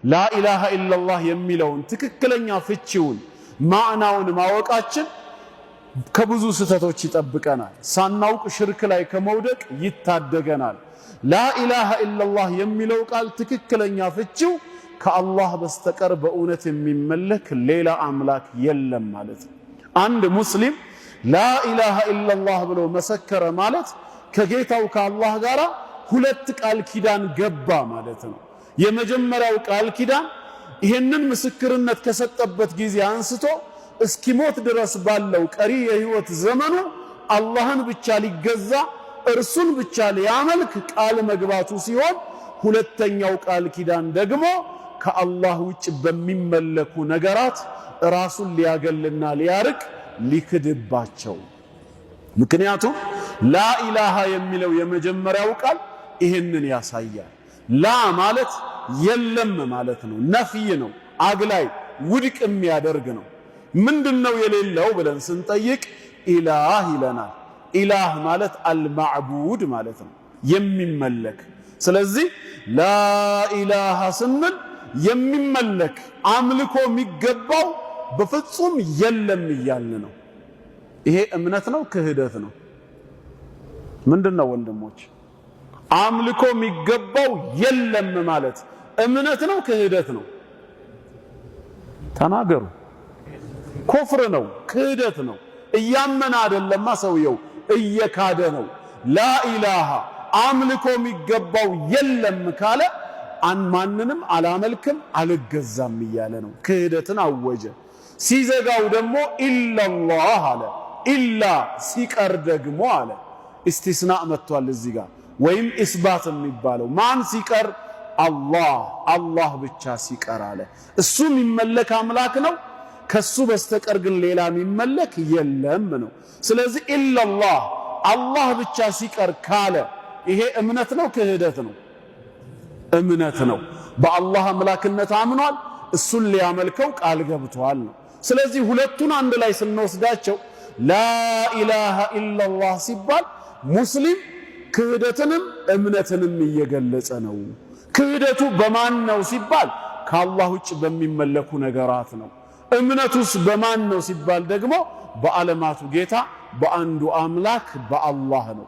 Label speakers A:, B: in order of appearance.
A: ላኢላሃ ኢላላህ የሚለውን ትክክለኛ ፍቺውን ማዕናውን ማወቃችን ከብዙ ስህተቶች ይጠብቀናል። ሳናውቅ ሽርክ ላይ ከመውደቅ ይታደገናል። ላኢላሃ ኢላላህ የሚለው ቃል ትክክለኛ ፍቺው ከአላህ በስተቀር በእውነት የሚመለክ ሌላ አምላክ የለም ማለት ነው። አንድ ሙስሊም ላኢላሃ ኢላላህ ብሎ መሰከረ ማለት ከጌታው ከአላህ ጋር ሁለት ቃል ኪዳን ገባ ማለት ነው። የመጀመሪያው ቃል ኪዳን ይሄንን ምስክርነት ከሰጠበት ጊዜ አንስቶ እስኪሞት ድረስ ባለው ቀሪ የህይወት ዘመኑ አላህን ብቻ ሊገዛ እርሱን ብቻ ሊያመልክ ቃል መግባቱ ሲሆን፣ ሁለተኛው ቃል ኪዳን ደግሞ ከአላህ ውጭ በሚመለኩ ነገራት ራሱን ሊያገልና ሊያርቅ ሊክድባቸው። ምክንያቱም ላኢላሃ የሚለው የመጀመሪያው ቃል ይሄንን ያሳያል። ላ ማለት የለም ማለት ነው። ነፍይ ነው፣ አግላይ ውድቅ የሚያደርግ ነው። ምንድነው የሌለው ብለን ስንጠይቅ ኢላህ ይለናል። ኢላህ ማለት አልማዕቡድ ማለት ነው፣ የሚመለክ። ስለዚህ ላኢላሃ ስንል የሚመለክ አምልኮ የሚገባው በፍጹም የለም እያልን ነው። ይሄ እምነት ነው ክህደት ነው? ምንድነው ወንድሞች? አምልኮ የሚገባው የለም ማለት እምነት ነው ክህደት ነው? ተናገሩ። ኩፍር ነው፣ ክህደት ነው። እያመነ አይደለማ ሰውየው እየካደ ነው። ላኢላሃ አምልኮ የሚገባው የለም ካለ ማንንም አላመልክም አልገዛም እያለ ነው። ክህደትን አወጀ። ሲዘጋው ደግሞ ኢላላህ አለ። ኢላ ሲቀር ደግሞ አለ። ኢስቲስናእ መጥቷል እዚህ ጋር፣ ወይም ኢስባት የሚባለው ማን ሲቀር? አላህ። አላህ ብቻ ሲቀር አለ። እሱ የሚመለክ አምላክ ነው፣ ከሱ በስተቀር ግን ሌላ የሚመለክ የለም ነው። ስለዚህ ኢላላህ አላህ ብቻ ሲቀር ካለ ይሄ እምነት ነው ክህደት ነው? እምነት ነው። በአላህ አምላክነት አምኗል፣ እሱን ሊያመልከው ቃል ገብቷል ነው። ስለዚህ ሁለቱን አንድ ላይ ስንወስዳቸው ላኢላሃ ኢላላህ ሲባል ሙስሊም ክህደትንም እምነትንም እየገለጸ ነው። ክህደቱ በማን ነው ሲባል ከአላህ ውጭ በሚመለኩ ነገራት ነው። እምነቱስ በማን ነው ሲባል ደግሞ በዓለማቱ ጌታ በአንዱ አምላክ በአላህ ነው።